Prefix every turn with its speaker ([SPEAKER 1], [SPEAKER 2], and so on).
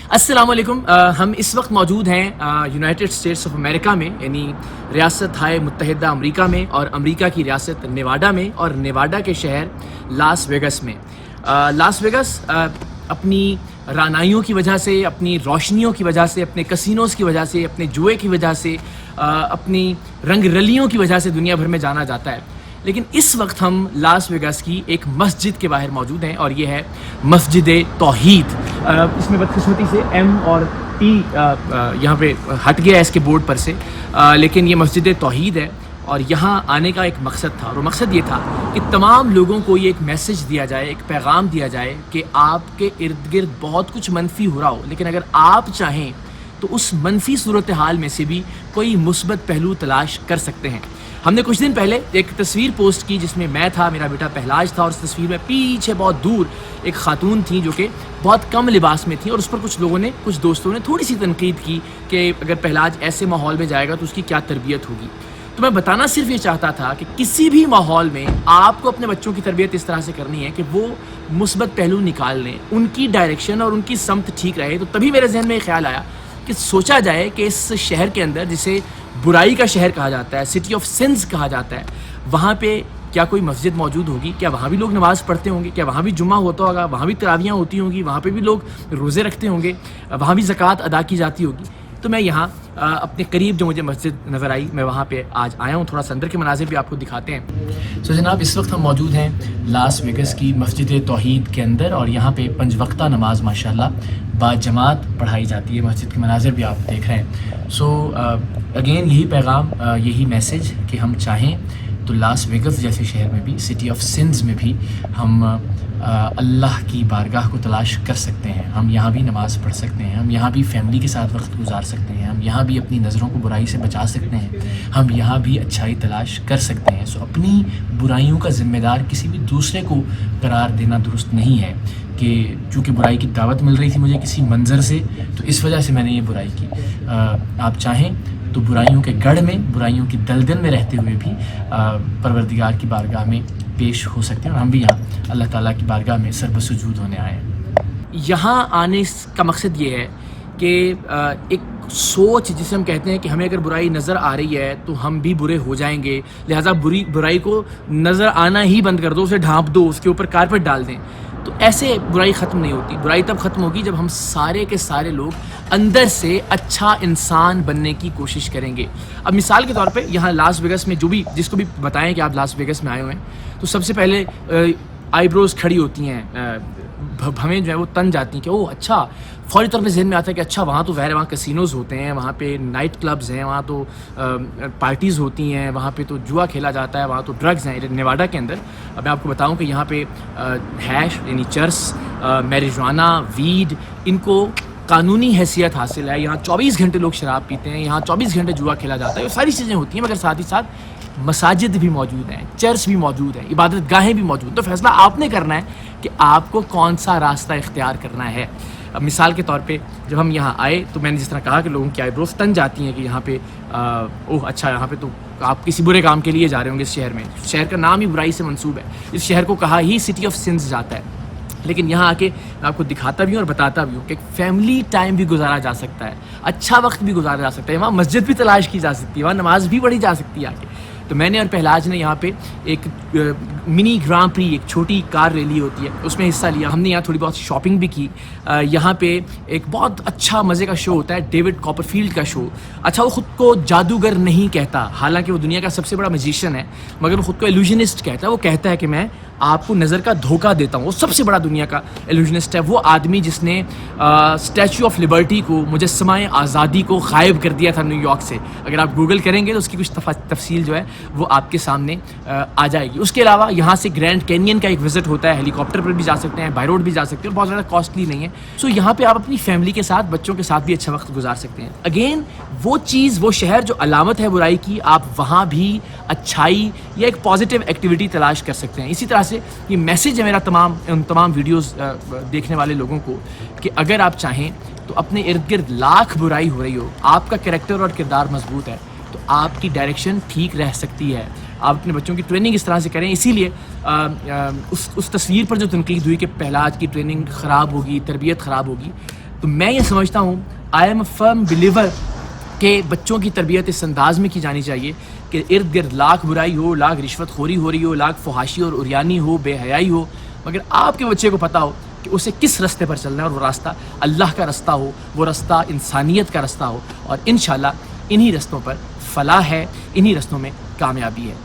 [SPEAKER 1] السلام علیکم. ہم اس وقت موجود ہیں یونائٹڈ اسٹیٹس آف امریکہ میں، یعنی ریاست ہائے متحدہ امریکہ میں، اور امریکہ کی ریاست نیواڈا میں، اور نیواڈا کے شہر لاس ویگس میں. لاس ویگس اپنی رعنائیوں کی وجہ سے، اپنی روشنیوں کی وجہ سے، اپنے کسینوز کی وجہ سے، اپنے جوئے کی وجہ سے، اپنی رنگ رلیوں کی وجہ سے دنیا بھر میں جانا جاتا ہے. لیکن اس وقت ہم لاس ویگس کی ایک مسجد کے باہر موجود ہیں، اور یہ ہے مسجد توحید. اس میں بدقسمتی سے ایم اور ٹی یہاں پہ ہٹ گیا ہے اس کے بورڈ پر سے، لیکن یہ مسجد توحید ہے. اور یہاں آنے کا ایک مقصد تھا، اور وہ مقصد یہ تھا کہ تمام لوگوں کو یہ ایک میسج دیا جائے، ایک پیغام دیا جائے کہ آپ کے ارد گرد بہت کچھ منفی ہو رہا ہو، لیکن اگر آپ چاہیں تو اس منفی صورتحال میں سے بھی کوئی مثبت پہلو تلاش کر سکتے ہیں. ہم نے کچھ دن پہلے ایک تصویر پوسٹ کی جس میں میں تھا، میرا بیٹا پہلاج تھا، اور اس تصویر میں پیچھے بہت دور ایک خاتون تھیں جو کہ بہت کم لباس میں تھیں، اور اس پر کچھ لوگوں نے، کچھ دوستوں نے تھوڑی سی تنقید کی کہ اگر پہلاج ایسے ماحول میں جائے گا تو اس کی کیا تربیت ہوگی. تو میں بتانا صرف یہ چاہتا تھا کہ کسی بھی ماحول میں آپ کو اپنے بچوں کی تربیت اس طرح سے کرنی ہے کہ وہ مثبت پہلو نکال لیں، ان کی ڈائریکشن اور ان کی سمت ٹھیک رہے. تو تبھی میرے ذہن میں یہ خیال آیا کہ سوچا جائے کہ اس شہر کے اندر، جسے برائی کا شہر کہا جاتا ہے، سٹی آف سنز کہا جاتا ہے، وہاں پہ کیا کوئی مسجد موجود ہوگی؟ کیا وہاں بھی لوگ نماز پڑھتے ہوں گے؟ کیا وہاں بھی جمعہ ہوتا ہوگا؟ وہاں بھی تراویحیں ہوتی ہوں گی؟ وہاں پہ بھی لوگ روزے رکھتے ہوں گے؟ وہاں بھی زکوٰۃ ادا کی جاتی ہوگی؟ تو میں یہاں اپنے قریب جو مجھے مسجد نظر آئی، میں وہاں پہ آج آیا ہوں. تھوڑا سا اندر کے مناظر بھی آپ کو دکھاتے ہیں. سو جناب، اس وقت ہم موجود ہیں لاس ویگس کی مسجد توحید کے اندر، اور یہاں پہ 5 وقتہ نماز ماشاءاللہ با جماعت پڑھائی جاتی ہے. مسجد کے مناظر بھی آپ دیکھ رہے ہیں. سو اگین یہی پیغام، یہی میسج کہ ہم چاہیں تو لاس ویگس جیسے شہر میں بھی، سٹی آف سنز میں بھی، ہم اللہ کی بارگاہ کو تلاش کر سکتے ہیں. ہم یہاں بھی نماز پڑھ سکتے ہیں، ہم یہاں بھی فیملی کے ساتھ وقت گزار سکتے ہیں، ہم یہاں بھی اپنی نظروں کو برائی سے بچا سکتے ہیں، ہم یہاں بھی اچھائی تلاش کر سکتے ہیں. سو اپنی برائیوں کا ذمہ دار کسی بھی دوسرے کو قرار دینا درست نہیں ہے کہ چونکہ برائی کی دعوت مل رہی تھی مجھے کسی منظر سے، تو اس وجہ سے میں نے یہ برائی کی. آپ چاہیں تو برائیوں کے گڑھ میں، برائیوں کی دلدل میں رہتے ہوئے بھی پروردگار کی بارگاہ میں پیش ہو سکتے ہیں، اور ہم بھی یہاں اللہ تعالیٰ کی بارگاہ میں سر بسجود ہونے آئے ہیں. یہاں آنے کا مقصد یہ ہے کہ ایک سوچ جسے ہم کہتے ہیں کہ ہمیں اگر برائی نظر آ رہی ہے تو ہم بھی برے ہو جائیں گے، لہٰذا برائی کو نظر آنا ہی بند کر دو، اسے ڈھانپ دو، اس کے اوپر کارپیٹ ڈال دیں. تو ایسے برائی ختم نہیں ہوتی. برائی تب ختم ہوگی جب ہم سارے کے سارے لوگ اندر سے اچھا انسان بننے کی کوشش کریں گے. اب مثال کے طور پہ یہاں لاس ویگس میں جس کو بھی بتائیں کہ آپ لاس ویگس میں آئے ہوئے ہیں، تو سب سے پہلے آئی بروز کھڑی ہوتی ہیں، ہمیں جو ہے وہ تن جاتی ہیں کہ اوہ اچھا. فوری طور پہ ذہن میں آتا ہے کہ اچھا وہاں تو ظاہر ہے وہاں کسینوز ہوتے ہیں، وہاں پہ نائٹ کلبز ہیں، وہاں تو پارٹیز ہوتی ہیں، وہاں پہ تو جوا کھیلا جاتا ہے، وہاں تو ڈرگز ہیں. نیواڈا کے اندر اب میں آپ کو بتاؤں کہ یہاں پہ ہیش یعنی چرس، میریجوانا، ویڈ، ان کو قانونی حیثیت حاصل ہے. یہاں 24 گھنٹے لوگ شراب پیتے ہیں، یہاں 24 گھنٹے جوا کھیلا جاتا ہے. یہ ساری چیزیں ہوتی ہیں، مگر ساتھ ہی ساتھ مساجد بھی موجود ہیں، چرچ بھی موجود ہیں، عبادت گاہیں بھی موجود ہیں. تو فیصلہ آپ نے کرنا ہے کہ آپ کو کون سا راستہ اختیار کرنا ہے. اب مثال کے طور پہ جب ہم یہاں آئے تو میں نے جس طرح کہا کہ لوگوں کی آئی بروز تن جاتی ہیں کہ یہاں پہ اوہ اچھا، یہاں پہ تو آپ کسی برے کام کے لیے جا رہے ہوں گے. اس شہر میں، شہر کا نام ہی برائی سے منسوب ہے، اس شہر کو کہا ہی سٹی آف سنز جاتا ہے. لیکن یہاں آ کے میں آپ کو دکھاتا بھی ہوں اور بتاتا بھی ہوں کہ فیملی ٹائم بھی گزارا جا سکتا ہے، اچھا وقت بھی گزارا جا سکتا ہے، وہاں مسجد بھی تلاش کی جا سکتی ہے، وہاں نماز بھی پڑھی جا سکتی ہے. آ کے تو میں نے اور پہلاج نے یہاں پہ ایک منی گراں پری، ایک چھوٹی کار ریلی ہوتی ہے، اس میں حصہ لیا. ہم نے یہاں تھوڑی بہت شاپنگ بھی کی. یہاں پہ ایک بہت اچھا مزے کا شو ہوتا ہے، ڈیوڈ کاپرفیلڈ کا شو. اچھا، وہ خود کو جادوگر نہیں کہتا، حالانکہ وہ دنیا کا سب سے بڑا میجیشین ہے، مگر وہ خود کو ایلوژنسٹ کہتا ہے. وہ کہتا ہے کہ میں آپ کو نظر کا دھوکہ دیتا ہوں. وہ سب سے بڑا دنیا کا ایلوژنسٹ ہے. وہ آدمی جس نے اسٹیچو آف لبرٹی کو، مجسمہ آزادی کو غائب کر دیا تھا نیو یارک سے. اگر آپ گوگل کریں گے تو اس کی کچھ تفصیل جو ہے وہ آپ کے سامنے آ جائے گی. اس کے علاوہ یہاں سے گرینڈ کینین کا ایک وزٹ ہوتا ہے، ہیلی کاپٹر پر بھی جا سکتے ہیں، بائی روڈ بھی جا سکتے ہیں، اور بہت زیادہ کاسٹلی نہیں ہے. سو یہاں پہ آپ اپنی فیملی کے ساتھ، بچوں کے ساتھ بھی اچھا وقت گزار سکتے ہیں. اگین وہ چیز، وہ شہر جو علامت ہے برائی کی، آپ وہاں بھی اچھائی یا ایک پازیٹیو ایکٹیویٹی تلاش کر سکتے ہیں. اسی طرح سے یہ میسج ہے میرا تمام ویڈیوز دیکھنے والے لوگوں کو کہ اگر آپ چاہیں تو اپنے ارد گرد لاکھ برائی ہو رہی ہو، آپ کا کریکٹر اور کردار مضبوط ہے تو آپ کی ڈائریکشن ٹھیک رہ سکتی ہے. آپ اپنے بچوں کی ٹریننگ اس طرح سے کریں. اسی لیے اس تصویر پر جو تنقید ہوئی کہ پہلاج کی ٹریننگ خراب ہوگی، تربیت خراب ہوگی، تو میں یہ سمجھتا ہوں I am a firm believer کہ بچوں کی تربیت اس انداز میں کی جانی چاہیے کہ ارد گرد لاکھ برائی ہو، لاکھ رشوت خوری ہو رہی ہو، لاکھ فحاشی اور عریانی ہو، بے حیائی ہو، مگر آپ کے بچے کو پتہ ہو کہ اسے کس راستے پر چلنا ہے، اور وہ راستہ اللہ کا راستہ ہو، وہ راستہ انسانیت کا راستہ ہو، اور انشاءاللہ انہی رستوں پر فلاح ہے، انہی رستوں میں کامیابی ہے.